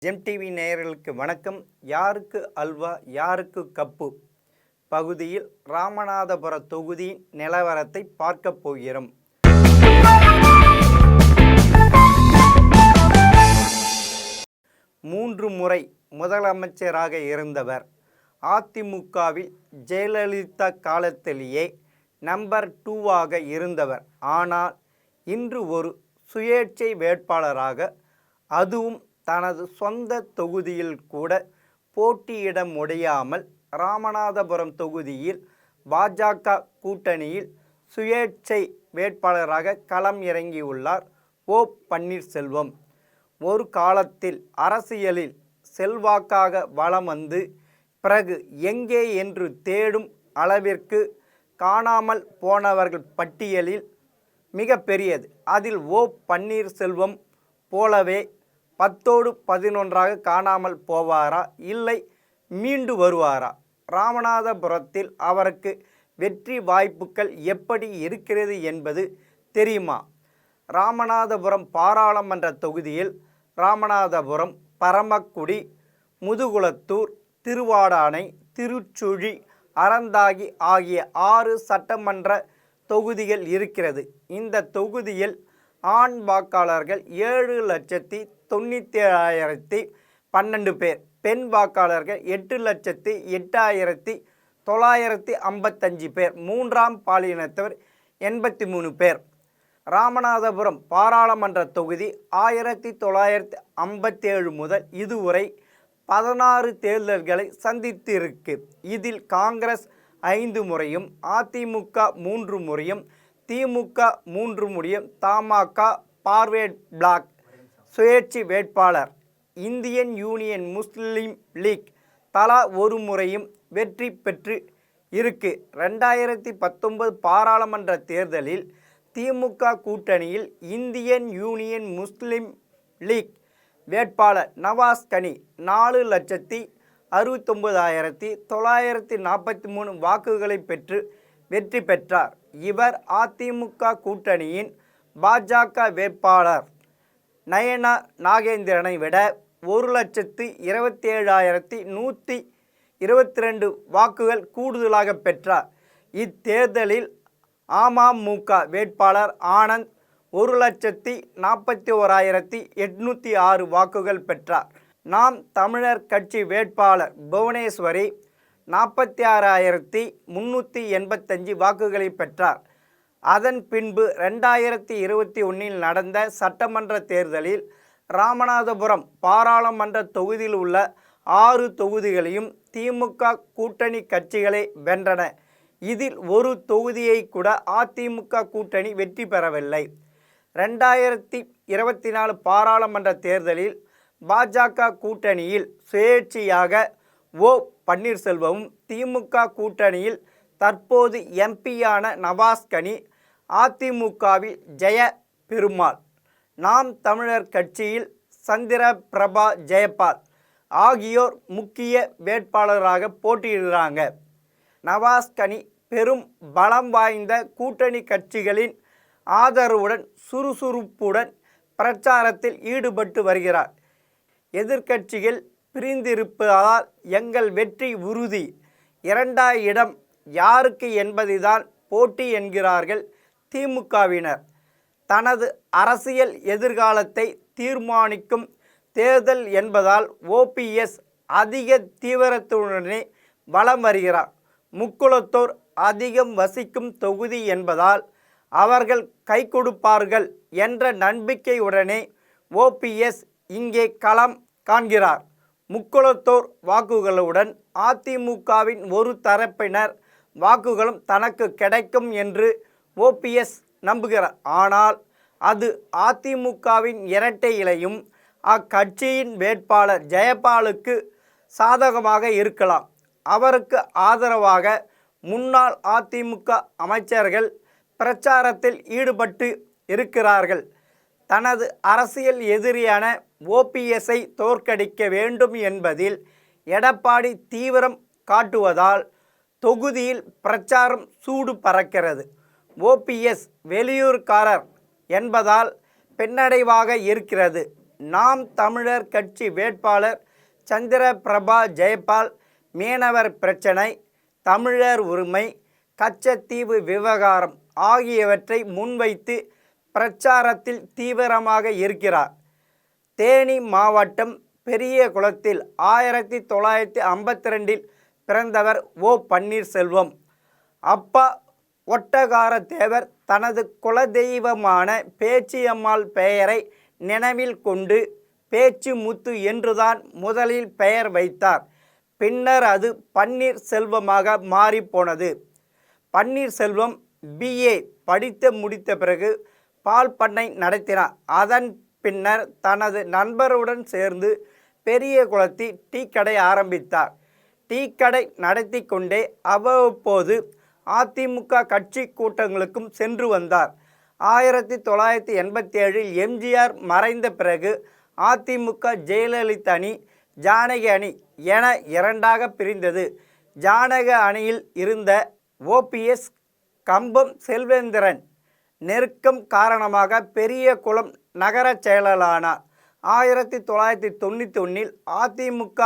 GeM TV நேயர்களுக்கு வணக்கம். யாருக்கு அல்வா யாருக்கு கப்பு பகுதியில் ராமநாதபுர தொகுதியின் நிலவரத்தை பார்க்க போகிறோம். மூன்று முறை முதலமைச்சராக இருந்தவர். அதிமுகவில் ஜெயலலிதா காலத்திலேயே நம்பர் 2 இருந்தவர். ஆனால் இன்று ஒரு சுயேட்சை வேட்பாளராக, அதுவும் தனது சொந்த தொகுதியில் கூட போட்டியிட முடியாமல் ராமநாதபுரம் தொகுதியில் பாஜக கூட்டணியில் சுயேட்சை வேட்பாளராக களம் இறங்கியுள்ளார் ஓ பன்னீர்செல்வம். ஒரு காலத்தில் அரசியலில் செல்வாக்காக வலம் வந்து பிறகு எங்கே என்று தேடும் அளவிற்கு காணாமல் போனவர்கள் பட்டியலில் மிக பெரியது. அதில் ஓ பன்னீர்செல்வம் போலவே 10ஓடு 11ஆக காணாமல் போவாரா, இல்லை மீண்டு வருவாரா? ராமநாதபுரத்தில் அவருக்கு வெற்றி வாய்ப்புகள் எப்படி இருக்கிறது என்பது தெரியுமா? ராமநாதபுரம் பாராளுமன்ற தொகுதியில் ராமநாதபுரம், பரமக்குடி, முதுகுளத்தூர், திருவாடானை, திருச்சுழி, அறந்தாங்கி ஆகிய 6 சட்டமன்ற தொகுதிகள் இருக்கிறது. இந்த தொகுதியில் ஆண் வாக்காளர்கள் 7,97,012 பேர், பெண் வாக்காளர்கள் 8,08,955 பேர், மூன்றாம் பாலினத்தவர் 83 பேர். ராமநாதபுரம் பாராளுமன்ற தொகுதி 1957 முதல் இதுவரை 16 தேர்தல்களை சந்தித்திருக்கு. இதில் காங்கிரஸ் 5 முறையும், அதிமுக 3 முறையும், திமுக 3 முறையும், தமாக, பார்வேர்ட் பிளாக் சுயேட்சை வேட்பாளர், இந்தியன் யூனியன் முஸ்லீம் லீக் தலா 1 முறையும் வெற்றி பெற்று இருக்கு. 2019 பாராளுமன்ற தேர்தலில் திமுக கூட்டணியில் இந்தியன் யூனியன் முஸ்லீம் லீக் வேட்பாளர் நவாஸ் கனி 4,69,943 வாக்குகளை பெற்று வெற்றி பெற்றார். இவர் அதிமுக கூட்டணியின் பாஜக வேட்பாளர் நயனா நாகேந்திரனை விட 1,27,122 வாக்குகள் கூடுதலாக பெற்றார். இத்தேர்தலில் அமமுக வேட்பாளர் ஆனந்த் 1,41,806 வாக்குகள் பெற்றார். நாம் தமிழர் கட்சி வேட்பாளர் புவனேஸ்வரி 46,385 வாக்குகளை பெற்றார். அதன் பின்பு 2021 நடந்த சட்டமன்ற தேர்தலில் ராமநாதபுரம் பாராளுமன்ற தொகுதியில் உள்ள 6 தொகுதிகளையும் திமுக கூட்டணி கட்சிகளை வென்றன. இதில் ஒரு தொகுதியை கூட அதிமுக கூட்டணி வெற்றி பெறவில்லை. 2024 பாராளுமன்ற தேர்தலில் பாஜக கூட்டணியில் சுயேட்சையாக ஓ பன்னீர்செல்வமும், திமுக கூட்டணியில் தற்போது எம்பியான நவாஸ் கனி, அதிமுகவில் ஜெய பெருமாள், நாம் தமிழர் கட்சியில் சந்திர பிரபா ஜெயபால் ஆகியோர் முக்கிய வேட்பாளராக போட்டியிடுறாங்க. நவாஸ் கனி பெரும் பலம் வாய்ந்த கூட்டணி கட்சிகளின் ஆதரவுடன் சுறுசுறுப்புடன் பிரச்சாரத்தில் ஈடுபட்டு வருகிறார். எதிர்க்கட்சிகள் பிரிந்திருப்பதால் எங்கள் வெற்றி உறுதி, 2ஆம் இடம் யாருக்கு என்பதுதான் போட்டி என்கிறார்கள் திமுகவினர். தனது அரசியல் எதிர்காலத்தை தீர்மானிக்கும் தேர்தல் என்பதால் ஓபிஎஸ் அதிக தீவிரத்துடனே வலம் வருகிறார். முக்குளத்தோர் அதிகம் வசிக்கும் தொகுதி என்பதால் அவர்கள் கை கொடுப்பார்கள் என்ற நம்பிக்கையுடனே ஓபிஎஸ் இங்கே களம் காண்கிறார். முக்குளத்தோர் வாக்குகளுடன் அதிமுகவின் ஒரு தரப்பினர் வாக்குகளும் தனக்கு கிடைக்கும் என்று ஓபிஎஸ் நம்புகிறார். ஆனால் அது அதிமுகவின் இரட்டை இலையும் அக்கட்சியின் வேட்பாளர் ஜெயபாலுக்கு சாதகமாக இருக்கலாம். அவருக்கு ஆதரவாக முன்னாள் அதிமுக அமைச்சர்கள் பிரச்சாரத்தில் ஈடுபட்டு இருக்கிறார்கள். தனது அரசியல் எதிரியான ஓபிஎஸ்ஐ தோற்கடிக்க வேண்டும் என்பதில் எடப்பாடி தீவிரம் காட்டுவதால் தொகுதியில் பிரச்சாரம் சூடு பறக்கிறது. ஓபிஎஸ் வெளியூர்காரர் என்பதால் பின்னடைவாக இருக்கிறது. நாம் தமிழர் கட்சி வேட்பாளர் சந்திரபிரபா ஜெயபால் மீனவர் பிரச்சனை, தமிழர் உரிமை, கச்சத்தீவு விவகாரம் ஆகியவற்றை முன்வைத்து பிரச்சாரத்தில் தீவிரமாக இருக்கிறார். தேனி மாவட்டம் பெரியகுளத்தில் 1952 பிறந்தவர் ஓ. பன்னீர்செல்வம். அப்பா ஒட்டகார தேவர் தனது குலதெய்வமான பேச்சியம்மாள் பெயரை நினைவில் கொண்டு பேச்சு முத்து என்றுதான் முதலில் பெயர் வைத்தார். பின்னர் அது பன்னீர்செல்வமாக மாறிப்போனது. பன்னீர்செல்வம் BA படித்து முடித்த பிறகு பால் பண்ணை நடத்தினார். அதன் பின்னர் தனது நண்பருடன் சேர்ந்து பெரியகுளத்தில் டீ கடை ஆரம்பித்தார். டீ கடை நடத்தி கொண்டே அவ்வப்போது அதிமுக கட்சி கூட்டங்களுக்கும் சென்று வந்தார். 1987 எம்ஜிஆர் மறைந்த பிறகு அதிமுக ஜெயலலிதா அணி, ஜானகி அணி என இரண்டாக பிரிந்தது. ஜானகி அணியில் இருந்த OPS கம்பம் செல்வேந்திரன் நெருக்கம் காரணமாக பெரியகுளம் நகர செயலாளரானார். 1991 அதிமுக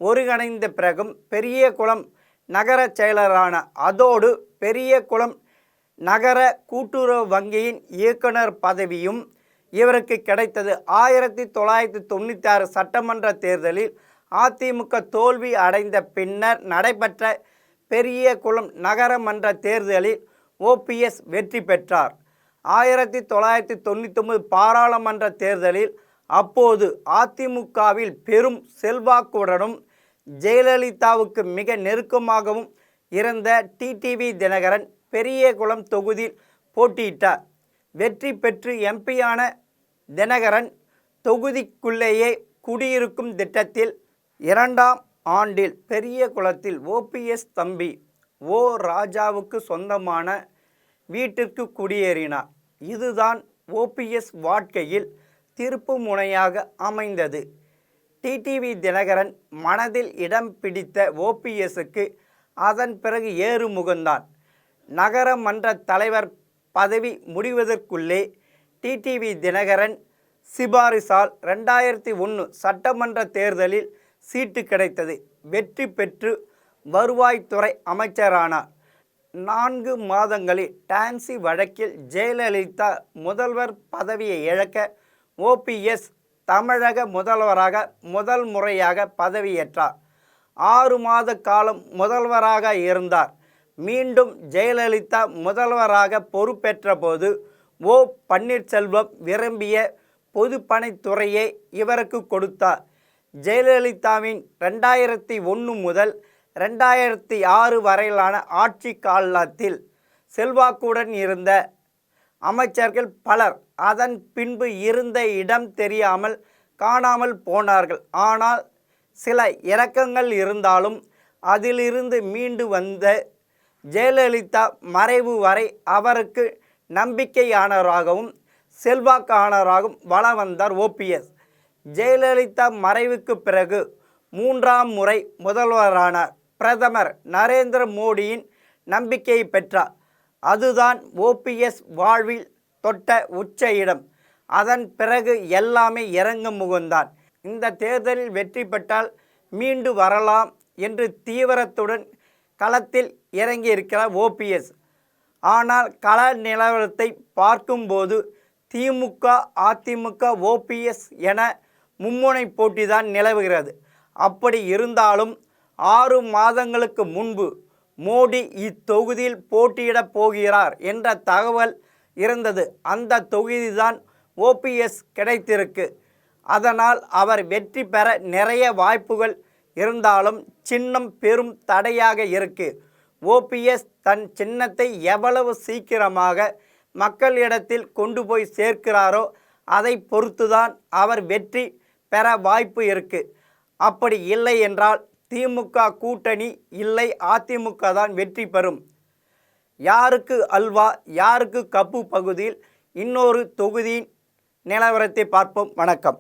ஒருங்கிணைந்த பிறகும் பெரியகுளம் நகர செயலரானார். அதோடு பெரியகுளம் நகர கூட்டுறவு வங்கியின் இயக்குனர் பதவியும் இவருக்கு கிடைத்தது. 1996 சட்டமன்ற தேர்தலில் அதிமுக தோல்வி அடைந்த பின்னர் நடைபெற்ற பெரியகுளம் நகரமன்ற தேர்தலில் OPS வெற்றி பெற்றார். 1999 பாராளுமன்ற தேர்தலில் அப்போது அதிமுகவில் பெரும் செல்வாக்குடனும் ஜெயலலிதாவுக்கு மிக நெருக்கமாகவும் இருந்த டிடிவி தினகரன் பெரியகுளம் தொகுதியில் போட்டியிட்டார். வெற்றி பெற்று எம்பியான தினகரன் தொகுதிக்குள்ளேயே குடியிருக்கும் திட்டத்தில் 2ஆம் ஆண்டில் பெரியகுளத்தில் OPS தம்பி ஓ. ராஜாவுக்கு சொந்தமான வீட்டிற்கு குடியேறினார். இதுதான் OPS வாழ்க்கையில் திருப்பு முனையாக அமைந்தது. டிடிவி தினகரன் மனதில் இடம் பிடித்த OPSக்கு அதன் பிறகு ஏறுமுகந்தான். நகரமன்ற தலைவர் பதவி முடிவதற்குள்ளே டிடிவி தினகரன் சிபாரிசால் 2001 சட்டமன்ற தேர்தலில் சீட்டு கிடைத்தது. வெற்றி பெற்று வருவாய்த்துறை அமைச்சரானார். 4 மாதங்களில் டான்சி வழக்கில் ஜெயலலிதா முதல்வர் பதவியை இழக்க OPS தமிழக முதல்வராக முதல் முறையாக பதவியேற்றார். 6 மாத காலம் முதல்வராக இருந்தார். மீண்டும் ஜெயலலிதா முதல்வராக பொறுப்பேற்ற போது ஓ. பன்னீர்செல்வம் விரும்பிய பொதுப்பணித்துறையை இவருக்கு கொடுத்தார். ஜெயலலிதாவின் 2001 முதல் 2006 வரையிலான ஆட்சி காலத்தில் செல்வாக்குடன் இருந்த அமைச்சர்கள் பலர் அதன் பின்பு இருந்த இடம் தெரியாமல் காணாமல் போனார்கள். ஆனால் சில இறக்கங்கள் இருந்தாலும் அதிலிருந்து மீண்டு வந்த ஜெயலலிதா மறைவு வரை அவருக்கு நம்பிக்கையானவராகவும் செல்வாக்கானவராகவும் வலம் வந்தார் OPS. ஜெயலலிதா மறைவுக்கு பிறகு 3ஆம் முறை முதல்வரானார். பிரதமர் நரேந்திர மோடியின் நம்பிக்கையை பெற்றார். அதுதான் OPS வாழ்வில் தொட்ட உச்ச இடம். அதன் பிறகு எல்லாமே இறங்க முகந்தான். இந்த தேர்தலில் வெற்றி பெற்றால் மீண்டு வரலாம் என்று தீவிரத்துடன் களத்தில் இறங்கியிருக்கிறார் OPS. ஆனால் கள நிலவரத்தை பார்க்கும்போது திமுக, அதிமுக, OPS என மும்முனை போட்டிதான் நிலவுகிறது. அப்படி இருந்தாலும் 6 மாதங்களுக்கு முன்பு மோடி இத்தொகுதியில் போட்டியிடப் போகிறார் என்ற தகவல் இருந்தது. அந்த தொகுதிதான் OPS கிடைத்திருக்கு. அதனால் அவர் வெற்றி பெற நிறைய வாய்ப்புகள் இருந்தாலும் சின்னம் பெரும் தடையாக இருக்கு. OPS தன் சின்னத்தை எவ்வளவு சீக்கிரமாக மக்களிடத்தில் கொண்டு போய் சேர்க்கிறாரோ அதை பொறுத்துதான் அவர் வெற்றி பெற வாய்ப்பு இருக்கு. அப்படி இல்லை என்றால் திமுக கூட்டணி இல்லை, அதிமுக தான் வெற்றி பெறும். யாருக்கு அல்வா யாருக்கு கப்பு பகுதியில் இன்னொரு தொகுதியின் நிலவரத்தை பார்ப்போம். வணக்கம்.